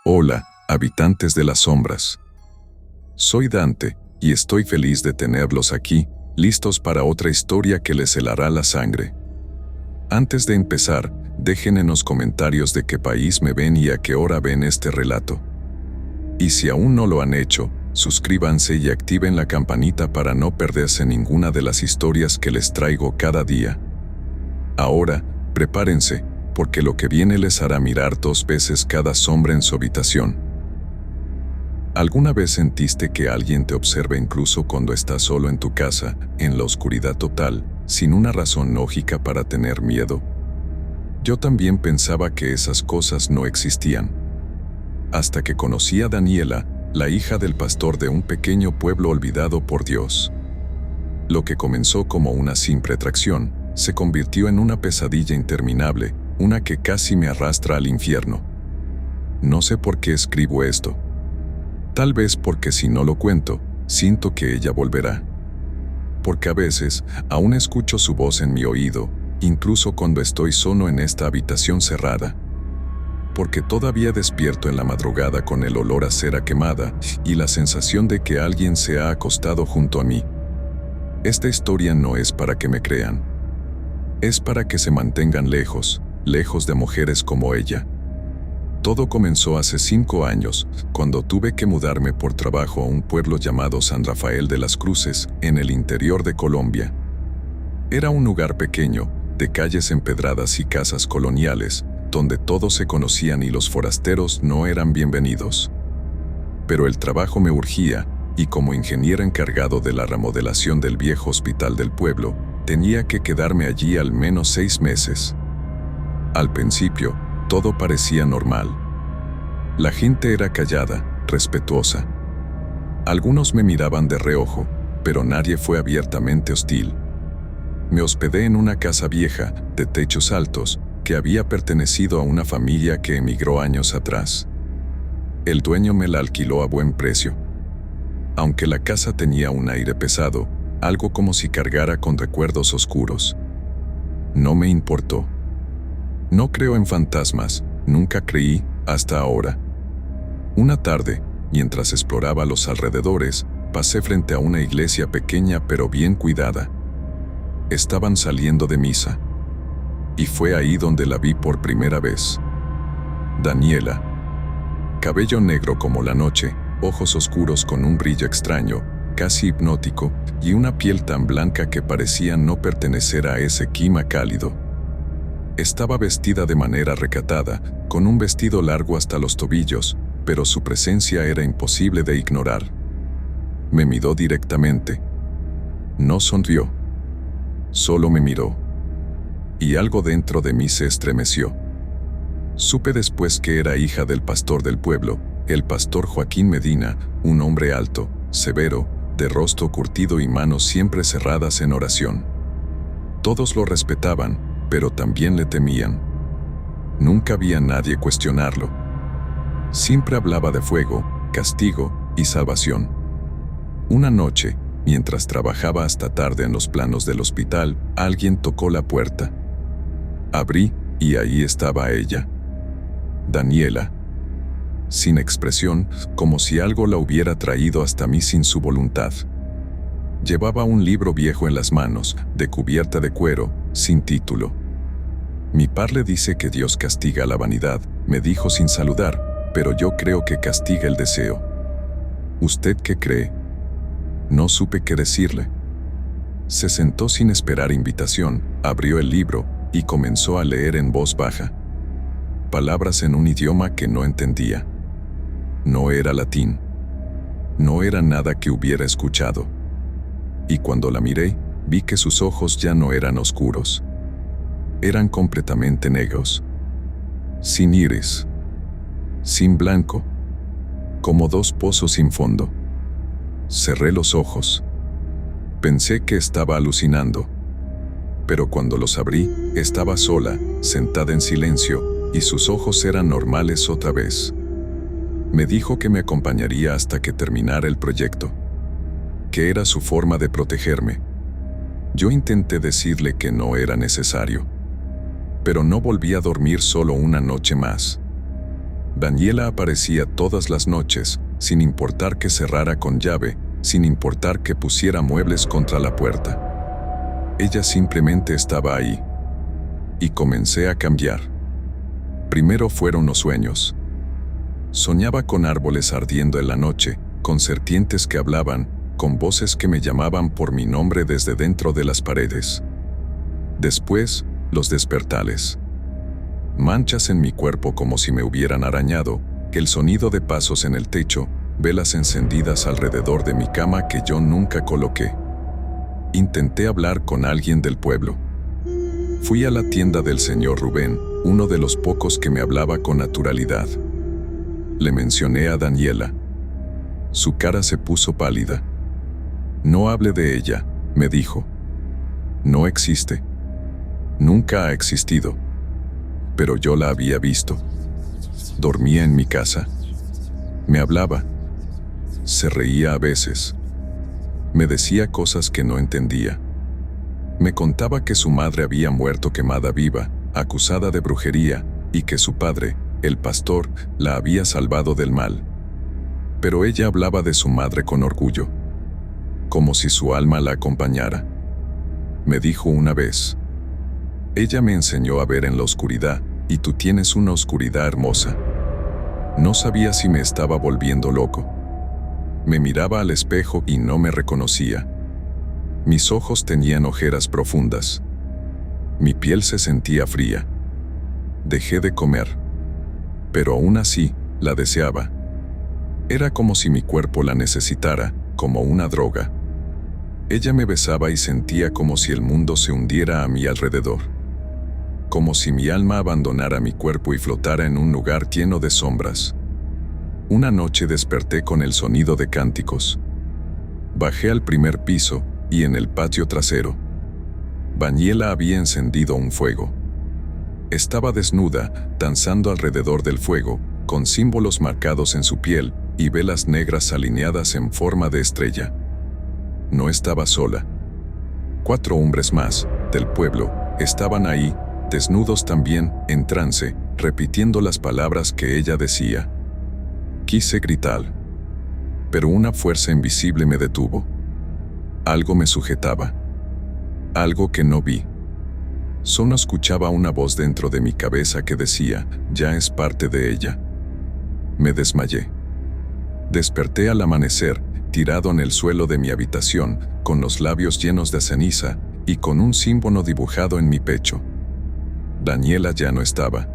Hola, habitantes de las sombras. Soy Dante, y estoy feliz de tenerlos aquí, listos para otra historia que les helará la sangre. Antes de empezar, dejen en los comentarios de qué país me ven y a qué hora ven este relato. Y si aún no lo han hecho, suscríbanse y activen la campanita para no perderse ninguna de las historias que les traigo cada día. Ahora, prepárense, porque lo que viene les hará mirar 2 veces cada sombra en su habitación. ¿Alguna vez sentiste que alguien te observa incluso cuando estás solo en tu casa, en la oscuridad total, sin una razón lógica para tener miedo? Yo también pensaba que esas cosas no existían. Hasta que conocí a Daniela, la hija del pastor de un pequeño pueblo olvidado por Dios. Lo que comenzó como una simple atracción, se convirtió en una pesadilla interminable, una que casi me arrastra al infierno. No sé por qué escribo esto. Tal vez porque si no lo cuento, siento que ella volverá. Porque a veces, aún escucho su voz en mi oído, incluso cuando estoy solo en esta habitación cerrada. Porque todavía despierto en la madrugada con el olor a cera quemada y la sensación de que alguien se ha acostado junto a mí. Esta historia no es para que me crean. Es para que se mantengan lejos de mujeres como ella. Todo comenzó hace 5 años, cuando tuve que mudarme por trabajo a un pueblo llamado San Rafael de las Cruces, en el interior de Colombia. Era un lugar pequeño, de calles empedradas y casas coloniales, donde todos se conocían y los forasteros no eran bienvenidos. Pero el trabajo me urgía, y como ingeniero encargado de la remodelación del viejo hospital del pueblo, tenía que quedarme allí al menos 6 meses. Al principio, todo parecía normal. La gente era callada, respetuosa. Algunos me miraban de reojo, pero nadie fue abiertamente hostil. Me hospedé en una casa vieja, de techos altos, que había pertenecido a una familia que emigró años atrás. El dueño me la alquiló a buen precio. Aunque la casa tenía un aire pesado, algo como si cargara con recuerdos oscuros. No me importó. No creo en fantasmas, nunca creí, hasta ahora. Una tarde, mientras exploraba los alrededores, pasé frente a una iglesia pequeña pero bien cuidada. Estaban saliendo de misa. Y fue ahí donde la vi por primera vez. Daniela. Cabello negro como la noche, ojos oscuros con un brillo extraño, casi hipnótico, y una piel tan blanca que parecía no pertenecer a ese clima cálido. Estaba vestida de manera recatada, con un vestido largo hasta los tobillos, pero su presencia era imposible de ignorar. Me miró directamente. No sonrió. Solo me miró. Y algo dentro de mí se estremeció. Supe después que era hija del pastor del pueblo, el pastor Joaquín Medina, un hombre alto, severo, de rostro curtido y manos siempre cerradas en oración. Todos lo respetaban, pero también le temían. Nunca vi a nadie cuestionarlo. Siempre hablaba de fuego, castigo y salvación. Una noche, mientras trabajaba hasta tarde en los planos del hospital, alguien tocó la puerta. Abrí, y ahí estaba ella. Daniela. Sin expresión, como si algo la hubiera traído hasta mí sin su voluntad. Llevaba un libro viejo en las manos, de cubierta de cuero, sin título. Mi padre dice que Dios castiga la vanidad, me dijo sin saludar, pero yo creo que castiga el deseo. ¿Usted qué cree? No supe qué decirle. Se sentó sin esperar invitación, abrió el libro y comenzó a leer en voz baja. Palabras en un idioma que no entendía. No era latín. No era nada que hubiera escuchado. Y cuando la miré, vi que sus ojos ya no eran oscuros. Eran completamente negros. Sin iris. Sin blanco. Como 2 pozos sin fondo. Cerré los ojos. Pensé que estaba alucinando. Pero cuando los abrí, estaba sola, sentada en silencio, y sus ojos eran normales otra vez. Me dijo que me acompañaría hasta que terminara el proyecto. Que era su forma de protegerme. Yo intenté decirle que no era necesario. Pero no volví a dormir solo una noche más. Daniela aparecía todas las noches, sin importar que cerrara con llave, sin importar que pusiera muebles contra la puerta. Ella simplemente estaba ahí. Y comencé a cambiar. Primero fueron los sueños. Soñaba con árboles ardiendo en la noche, con serpientes que hablaban, con voces que me llamaban por mi nombre desde dentro de las paredes. Después, los despertales. Manchas en mi cuerpo como si me hubieran arañado, el sonido de pasos en el techo, velas encendidas alrededor de mi cama que yo nunca coloqué. Intenté hablar con alguien del pueblo. Fui a la tienda del señor Rubén, uno de los pocos que me hablaba con naturalidad. Le mencioné a Daniela. Su cara se puso pálida. No hable de ella, me dijo. No existe. Nunca ha existido. Pero yo la había visto. Dormía en mi casa. Me hablaba. Se reía a veces. Me decía cosas que no entendía. Me contaba que su madre había muerto quemada viva, acusada de brujería, y que su padre, el pastor, la había salvado del mal. Pero ella hablaba de su madre con orgullo, como si su alma la acompañara. Me dijo una vez: ella me enseñó a ver en la oscuridad, y tú tienes una oscuridad hermosa. No sabía si me estaba volviendo loco. Me miraba al espejo y no me reconocía. Mis ojos tenían ojeras profundas. Mi piel se sentía fría. Dejé de comer. Pero aún así, la deseaba. Era como si mi cuerpo la necesitara, como una droga. Ella me besaba y sentía como si el mundo se hundiera a mi alrededor. Como si mi alma abandonara mi cuerpo y flotara en un lugar lleno de sombras. Una noche desperté con el sonido de cánticos. Bajé al primer piso, y en el patio trasero, Daniela había encendido un fuego. Estaba desnuda, danzando alrededor del fuego, con símbolos marcados en su piel, y velas negras alineadas en forma de estrella. No estaba sola. 4 hombres más, del pueblo, estaban ahí, desnudos también, en trance, repitiendo las palabras que ella decía. Quise gritar. Pero una fuerza invisible me detuvo. Algo me sujetaba. Algo que no vi. Solo escuchaba una voz dentro de mi cabeza que decía, ya es parte de ella. Me desmayé. Desperté al amanecer, tirado en el suelo de mi habitación, con los labios llenos de ceniza, y con un símbolo dibujado en mi pecho. Daniela ya no estaba.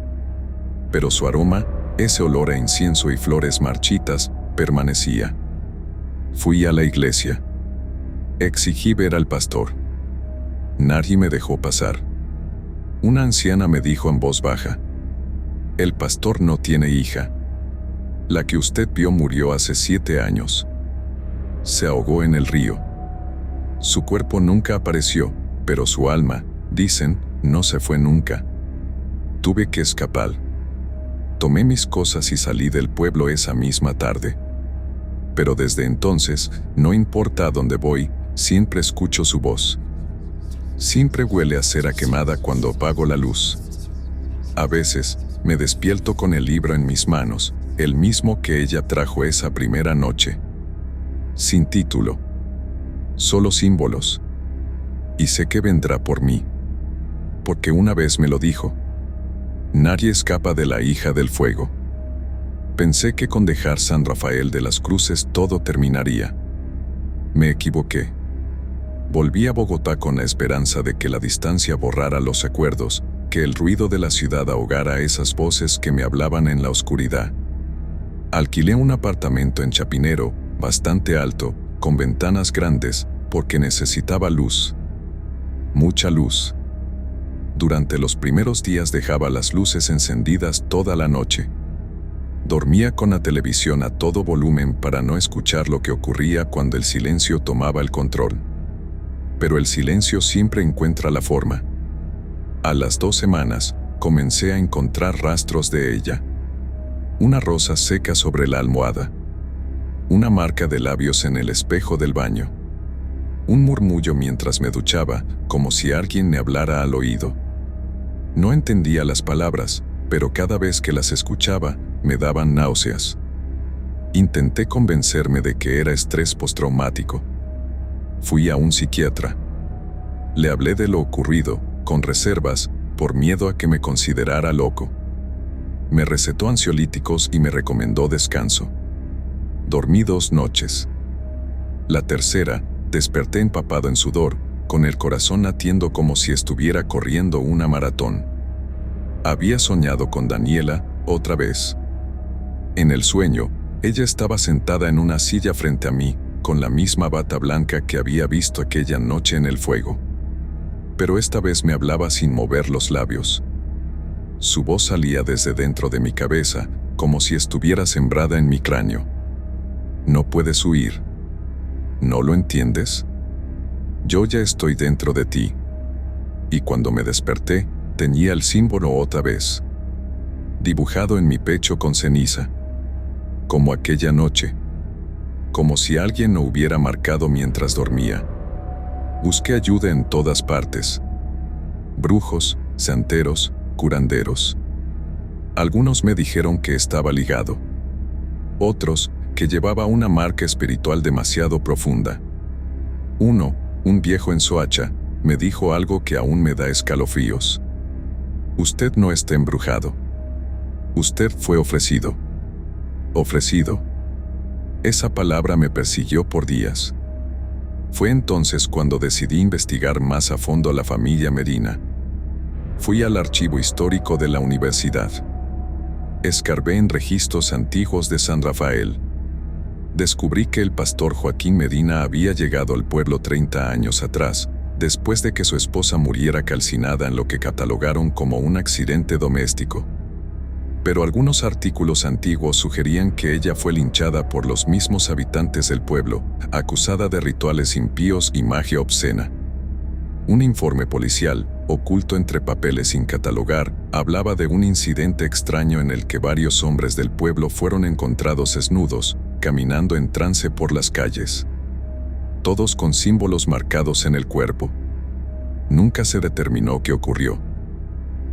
Pero su aroma, ese olor a incienso y flores marchitas, permanecía. Fui a la iglesia. Exigí ver al pastor. Nadie me dejó pasar. Una anciana me dijo en voz baja: el pastor no tiene hija. La que usted vio murió hace 7 años. Se ahogó en el río. Su cuerpo nunca apareció, pero su alma, dicen, no se fue nunca. Tuve que escapar. Tomé mis cosas y salí del pueblo esa misma tarde. Pero desde entonces, no importa a dónde voy, siempre escucho su voz. Siempre huele a cera quemada cuando apago la luz. A veces, me despierto con el libro en mis manos, el mismo que ella trajo esa primera noche. Sin título. Solo símbolos. Y sé que vendrá por mí. Porque una vez me lo dijo. Nadie escapa de la hija del fuego. Pensé que con dejar San Rafael de las Cruces todo terminaría. Me equivoqué. Volví a Bogotá con la esperanza de que la distancia borrara los recuerdos, que el ruido de la ciudad ahogara esas voces que me hablaban en la oscuridad. Alquilé un apartamento en Chapinero, bastante alto, con ventanas grandes, porque necesitaba luz. Mucha luz. Durante los primeros días dejaba las luces encendidas toda la noche. Dormía con la televisión a todo volumen para no escuchar lo que ocurría cuando el silencio tomaba el control. Pero el silencio siempre encuentra la forma. A las 2 semanas, comencé a encontrar rastros de ella. Una rosa seca sobre la almohada. Una marca de labios en el espejo del baño. Un murmullo mientras me duchaba, como si alguien me hablara al oído. No entendía las palabras, pero cada vez que las escuchaba, me daban náuseas. Intenté convencerme de que era estrés postraumático. Fui a un psiquiatra. Le hablé de lo ocurrido, con reservas, por miedo a que me considerara loco. Me recetó ansiolíticos y me recomendó descanso. Dormí 2 noches. La tercera, desperté empapado en sudor, con el corazón latiendo como si estuviera corriendo una maratón. Había soñado con Daniela, otra vez. En el sueño, ella estaba sentada en una silla frente a mí, con la misma bata blanca que había visto aquella noche en el fuego. Pero esta vez me hablaba sin mover los labios. Su voz salía desde dentro de mi cabeza, como si estuviera sembrada en mi cráneo. No puedes huir. ¿No lo entiendes? Yo ya estoy dentro de ti. Y cuando me desperté, tenía el símbolo otra vez, dibujado en mi pecho con ceniza. Como aquella noche. Como si alguien lo hubiera marcado mientras dormía. Busqué ayuda en todas partes. Brujos, santeros, curanderos. Algunos me dijeron que estaba ligado. Otros, que llevaba una marca espiritual demasiado profunda. Uno, un viejo en Soacha, me dijo algo que aún me da escalofríos. Usted no está embrujado. Usted fue ofrecido. Ofrecido. Esa palabra me persiguió por días. Fue entonces cuando decidí investigar más a fondo a la familia Medina. Fui al archivo histórico de la universidad. Escarbé en registros antiguos de San Rafael. Descubrí que el pastor Joaquín Medina había llegado al pueblo 30 años atrás, después de que su esposa muriera calcinada en lo que catalogaron como un accidente doméstico. Pero algunos artículos antiguos sugerían que ella fue linchada por los mismos habitantes del pueblo, acusada de rituales impíos y magia obscena. Un informe policial, oculto entre papeles sin catalogar, hablaba de un incidente extraño en el que varios hombres del pueblo fueron encontrados desnudos, caminando en trance por las calles. Todos con símbolos marcados en el cuerpo. Nunca se determinó qué ocurrió.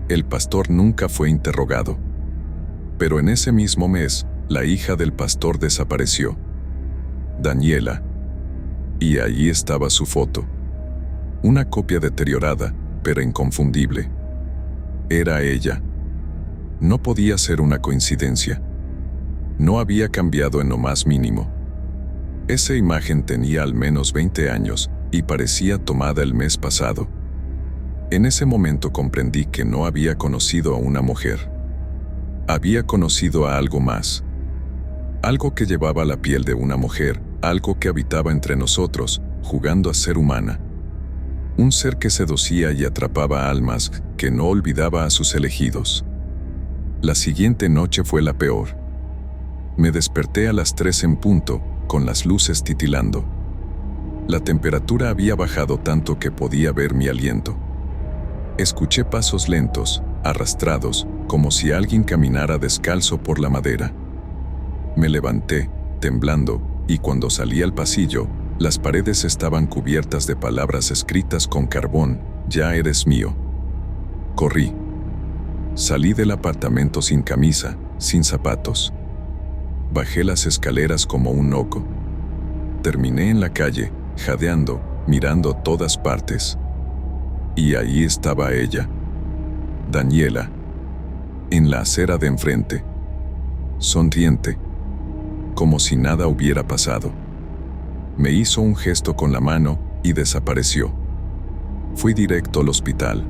El pastor nunca fue interrogado. Pero en ese mismo mes, la hija del pastor desapareció. Daniela. Y allí estaba su foto. Una copia deteriorada, pero inconfundible. Era ella. No podía ser una coincidencia. No había cambiado en lo más mínimo. Esa imagen tenía al menos 20 años y parecía tomada el mes pasado. En ese momento comprendí que no había conocido a una mujer. Había conocido a algo más. Algo que llevaba la piel de una mujer, algo que habitaba entre nosotros, jugando a ser humana. Un ser que seducía y atrapaba almas, que no olvidaba a sus elegidos. La siguiente noche fue la peor. Me desperté a las 3 en punto, con las luces titilando. La temperatura había bajado tanto que podía ver mi aliento. Escuché pasos lentos, arrastrados, como si alguien caminara descalzo por la madera. Me levanté, temblando, y cuando salí al pasillo, las paredes estaban cubiertas de palabras escritas con carbón: ya eres mío. Corrí. Salí del apartamento sin camisa, sin zapatos. Bajé las escaleras como un loco. Terminé en la calle, jadeando, mirando todas partes. Y ahí estaba ella. Daniela. En la acera de enfrente. Sonriente. Como si nada hubiera pasado. Me hizo un gesto con la mano y desapareció. Fui directo al hospital.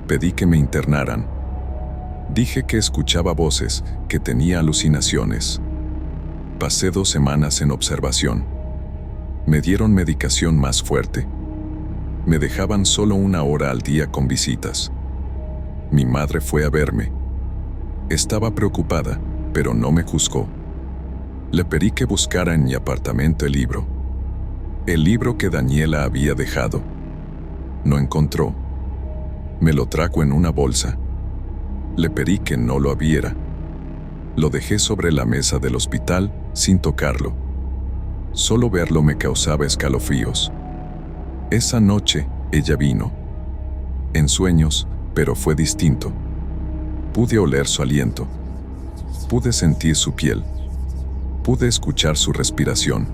Pedí que me internaran. Dije que escuchaba voces, que tenía alucinaciones. Pasé 2 semanas en observación. Me dieron medicación más fuerte. Me dejaban solo 1 hora al día con visitas. Mi madre fue a verme. Estaba preocupada, pero no me juzgó. Le pedí que buscara en mi apartamento el libro. El libro que Daniela había dejado. No encontró. Me lo trajo en una bolsa. Le pedí que no lo abriera. Lo dejé sobre la mesa del hospital, sin tocarlo. Solo verlo me causaba escalofríos. Esa noche, ella vino. En sueños, pero fue distinto. Pude oler su aliento. Pude sentir su piel. Pude escuchar su respiración.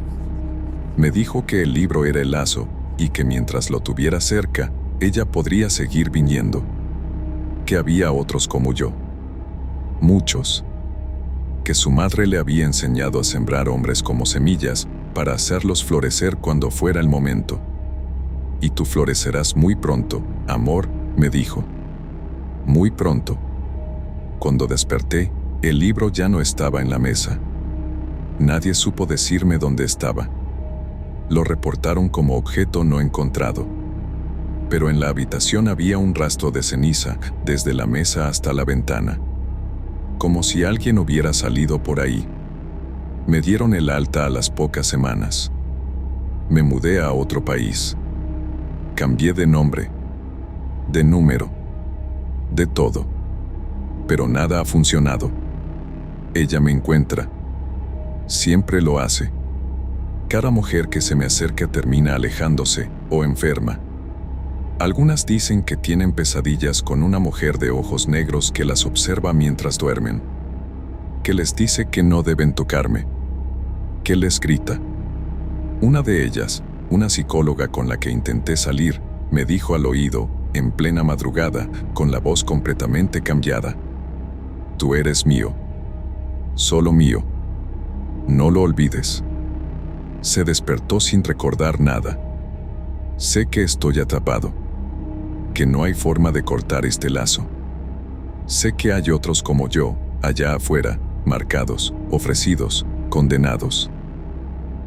Me dijo que el libro era el lazo y que mientras lo tuviera cerca, ella podría seguir viniendo. Que había otros como yo. Muchos. Que su madre le había enseñado a sembrar hombres como semillas para hacerlos florecer cuando fuera el momento. Y tú florecerás muy pronto, amor, me dijo. Muy pronto. Cuando desperté, el libro ya no estaba en la mesa. Nadie supo decirme dónde estaba. Lo reportaron como objeto no encontrado. Pero en la habitación había un rastro de ceniza, desde la mesa hasta la ventana. Como si alguien hubiera salido por ahí. Me dieron el alta a las pocas semanas. Me mudé a otro país. Cambié de nombre, de número, de todo. Pero nada ha funcionado. Ella me encuentra. Siempre lo hace. Cada mujer que se me acerca termina alejándose o enferma. Algunas dicen que tienen pesadillas con una mujer de ojos negros que las observa mientras duermen. Que les dice que no deben tocarme. Que les grita. Una de ellas, una psicóloga con la que intenté salir, me dijo al oído, en plena madrugada, con la voz completamente cambiada: tú eres mío. Solo mío. No lo olvides. Se despertó sin recordar nada. Sé que estoy atrapado. Que no hay forma de cortar este lazo. Sé que hay otros como yo, allá afuera, marcados, ofrecidos, condenados.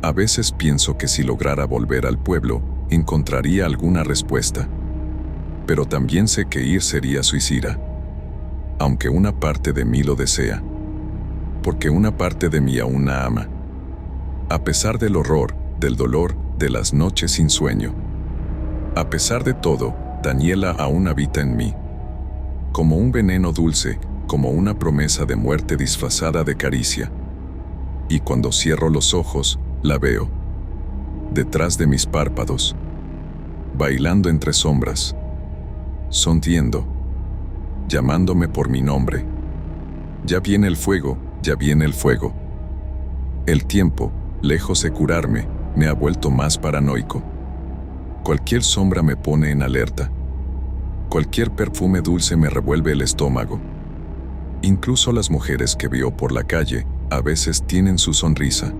A veces pienso que si lograra volver al pueblo, encontraría alguna respuesta. Pero también sé que ir sería suicida. Aunque una parte de mí lo desea. Porque una parte de mí aún la ama. A pesar del horror, del dolor, de las noches sin sueño. A pesar de todo, Daniela aún habita en mí. Como un veneno dulce, como una promesa de muerte disfrazada de caricia. Y cuando cierro los ojos, la veo. Detrás de mis párpados. Bailando entre sombras. Sonriendo. Llamándome por mi nombre. Ya viene el fuego, ya viene el fuego. El tiempo, lejos de curarme, me ha vuelto más paranoico. Cualquier sombra me pone en alerta. Cualquier perfume dulce me revuelve el estómago. Incluso las mujeres que veo por la calle, a veces tienen su sonrisa.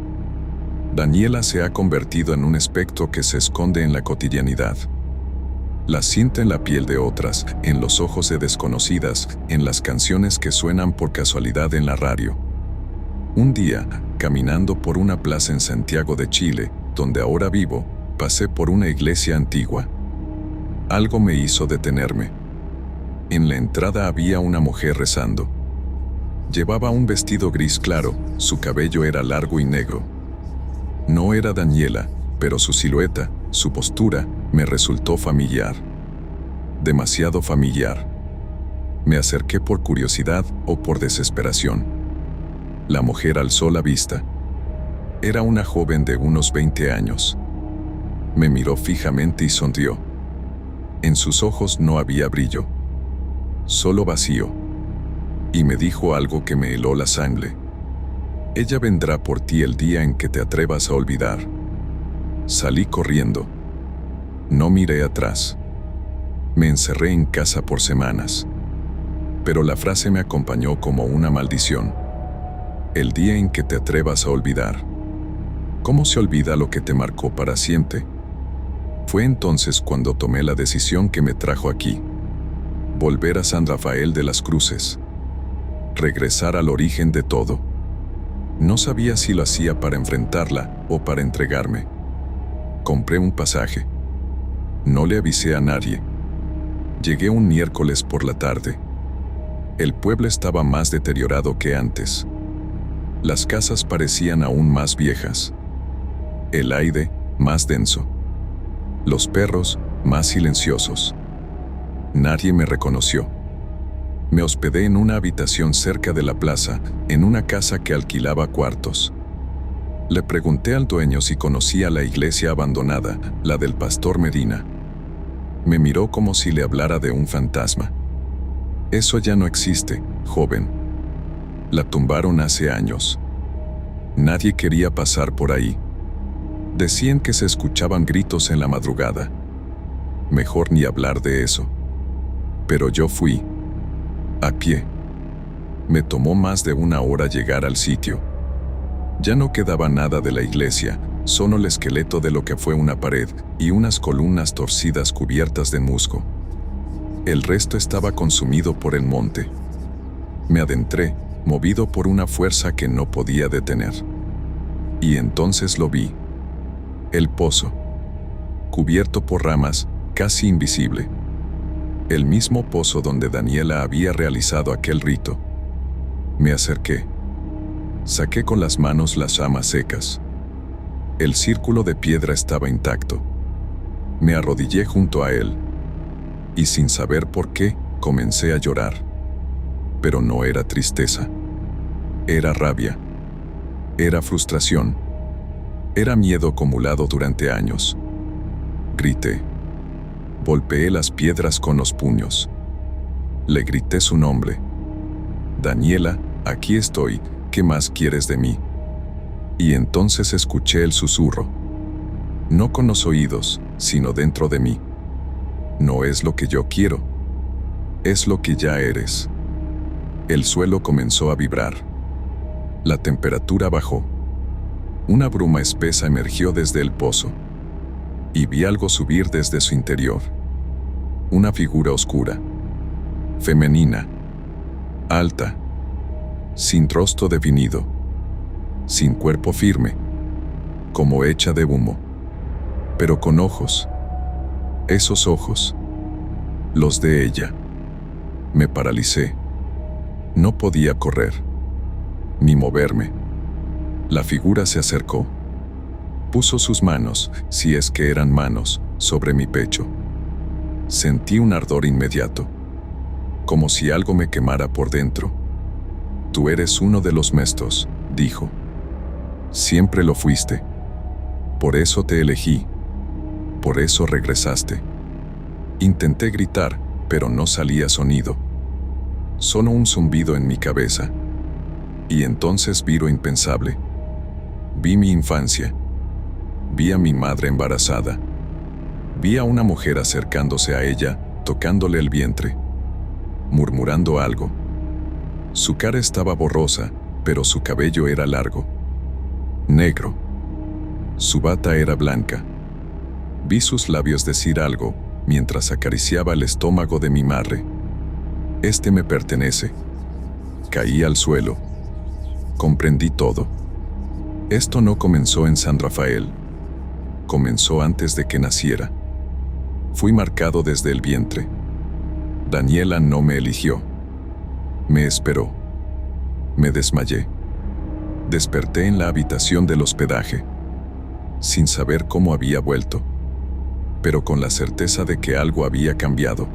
Daniela se ha convertido en un espectro que se esconde en la cotidianidad. La siento en la piel de otras, en los ojos de desconocidas, en las canciones que suenan por casualidad en la radio. Un día, caminando por una plaza en Santiago de Chile, donde ahora vivo, pasé por una iglesia antigua. Algo me hizo detenerme. En la entrada había una mujer rezando. Llevaba un vestido gris claro, su cabello era largo y negro. No era Daniela, pero su silueta, su postura, me resultó familiar. Demasiado familiar. Me acerqué por curiosidad o por desesperación. La mujer alzó la vista. Era una joven de unos 20 años. Me miró fijamente y sonrió. En sus ojos no había brillo. Solo vacío. Y me dijo algo que me heló la sangre. Ella vendrá por ti el día en que te atrevas a olvidar. Salí corriendo. No miré atrás. Me encerré en casa por semanas. Pero la frase me acompañó como una maldición. El día en que te atrevas a olvidar. ¿Cómo se olvida lo que te marcó para siempre? Fue entonces cuando tomé la decisión que me trajo aquí. Volver a San Rafael de las Cruces. Regresar al origen de todo. No sabía si lo hacía para enfrentarla o para entregarme. Compré un pasaje. No le avisé a nadie. Llegué un miércoles por la tarde. El pueblo estaba más deteriorado que antes. Las casas parecían aún más viejas. El aire, más denso. Los perros, más silenciosos. Nadie me reconoció. Me hospedé en una habitación cerca de la plaza, en una casa que alquilaba cuartos. Le pregunté al dueño si conocía la iglesia abandonada, la del pastor Medina. Me miró como si le hablara de un fantasma. Eso ya no existe, joven. La tumbaron hace años. Nadie quería pasar por ahí. Decían que se escuchaban gritos en la madrugada. Mejor ni hablar de eso. Pero yo fui. A pie. Me tomó más de 1 hora llegar al sitio. Ya no quedaba nada de la iglesia, solo el esqueleto de lo que fue una pared y unas columnas torcidas cubiertas de musgo. El resto estaba consumido por el monte. Me adentré, movido por una fuerza que no podía detener. Y entonces lo vi. El pozo. Cubierto por ramas, casi invisible. El mismo pozo donde Daniela había realizado aquel rito. Me acerqué. Saqué con las manos las ramas secas. El círculo de piedra estaba intacto. Me arrodillé junto a él. Y sin saber por qué, comencé a llorar. Pero no era tristeza. Era rabia. Era frustración. Era miedo acumulado durante años. Grité. Golpeé las piedras con los puños. Le grité su nombre. Daniela, aquí estoy, ¿qué más quieres de mí? Y entonces escuché el susurro. No con los oídos, sino dentro de mí. No es lo que yo quiero. Es lo que ya eres. El suelo comenzó a vibrar. La temperatura bajó. Una bruma espesa emergió desde el pozo. Y vi algo subir desde su interior. Una figura oscura. Femenina. Alta. Sin rostro definido. Sin cuerpo firme. Como hecha de humo. Pero con ojos. Esos ojos. Los de ella. Me paralicé. No podía correr. Ni moverme. La figura se acercó. Puso sus manos, si es que eran manos, sobre mi pecho. Sentí un ardor inmediato. Como si algo me quemara por dentro. Tú eres uno de los Mestos, dijo. Siempre lo fuiste. Por eso te elegí. Por eso regresaste. Intenté gritar, pero no salía sonido. Solo un zumbido en mi cabeza. Y entonces vi lo impensable. Vi mi infancia. Vi a mi madre embarazada. Vi a una mujer acercándose a ella, tocándole el vientre. Murmurando algo. Su cara estaba borrosa, pero su cabello era largo. Negro. Su bata era blanca. Vi sus labios decir algo, mientras acariciaba el estómago de mi madre. Este me pertenece. Caí al suelo. Comprendí todo. Esto no comenzó en San Rafael. Comenzó antes de que naciera. Fui marcado desde el vientre. Daniela no me eligió. Me esperó. Me desmayé. Desperté en la habitación del hospedaje, sin saber cómo había vuelto, pero con la certeza de que algo había cambiado.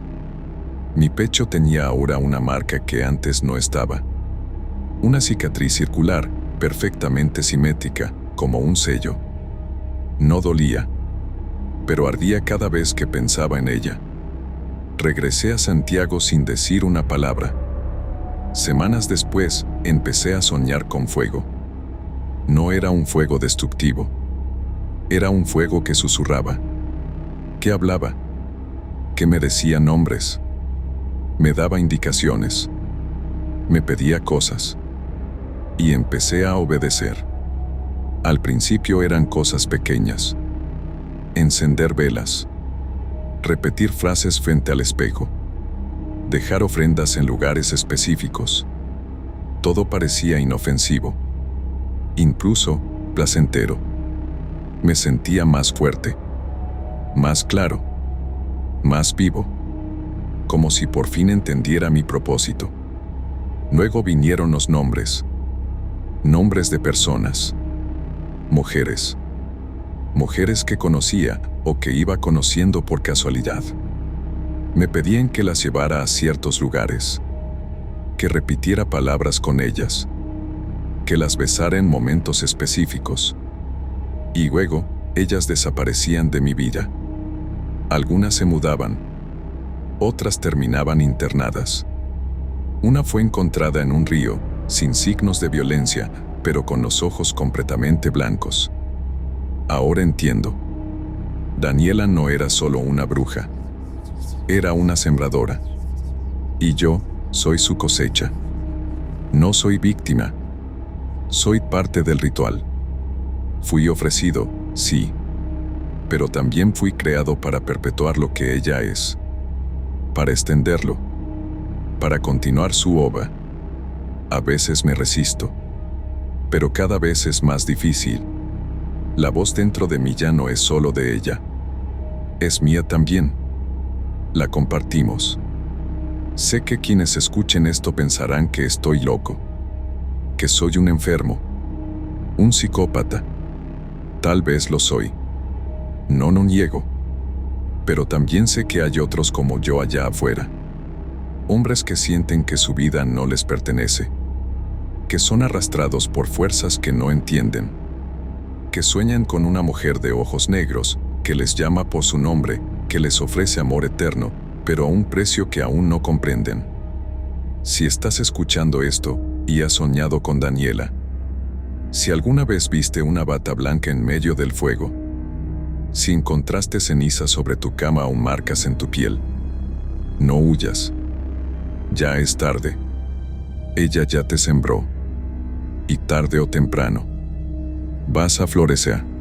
Mi pecho tenía ahora una marca que antes no estaba. Una cicatriz circular, perfectamente simétrica, como un sello. No dolía, pero ardía cada vez que pensaba en ella. Regresé a Santiago sin decir una palabra. Semanas después, empecé a soñar con fuego. No era un fuego destructivo. Era un fuego que susurraba, que hablaba, que me decía nombres. Me daba indicaciones. Me pedía cosas. Y empecé a obedecer. Al principio eran cosas pequeñas. Encender velas. Repetir frases frente al espejo. Dejar ofrendas en lugares específicos. Todo parecía inofensivo. Incluso placentero. Me sentía más fuerte. Más claro. Más vivo. Como si por fin entendiera mi propósito. Luego vinieron los nombres. Nombres de personas. Mujeres. Mujeres que conocía o que iba conociendo por casualidad. Me pedían que las llevara a ciertos lugares. Que repitiera palabras con ellas. Que las besara en momentos específicos. Y luego, ellas desaparecían de mi vida. Algunas se mudaban. Otras terminaban internadas. Una fue encontrada en un río, sin signos de violencia, pero con los ojos completamente blancos. Ahora entiendo. Daniela no era solo una bruja. Era una sembradora. Y yo soy su cosecha. No soy víctima. Soy parte del ritual. Fui ofrecido, sí, pero también fui creado para perpetuar lo que ella es, para extenderlo, para continuar su obra. A veces me resisto, pero cada vez es más difícil. La voz dentro de mí ya no es solo de ella, es mía también. La compartimos. Sé que quienes escuchen esto pensarán que estoy loco, que soy un enfermo, un psicópata. Tal vez lo soy. No lo niego. Pero también sé que hay otros como yo allá afuera. Hombres que sienten que su vida no les pertenece, que son arrastrados por fuerzas que no entienden, que sueñan con una mujer de ojos negros, que les llama por su nombre, que les ofrece amor eterno, pero a un precio que aún no comprenden. Si estás escuchando esto, y has soñado con Daniela, si alguna vez viste una bata blanca en medio del fuego, si encontraste ceniza sobre tu cama o marcas en tu piel, no huyas. Ya es tarde. Ella ya te sembró. Y tarde o temprano, vas a florecer.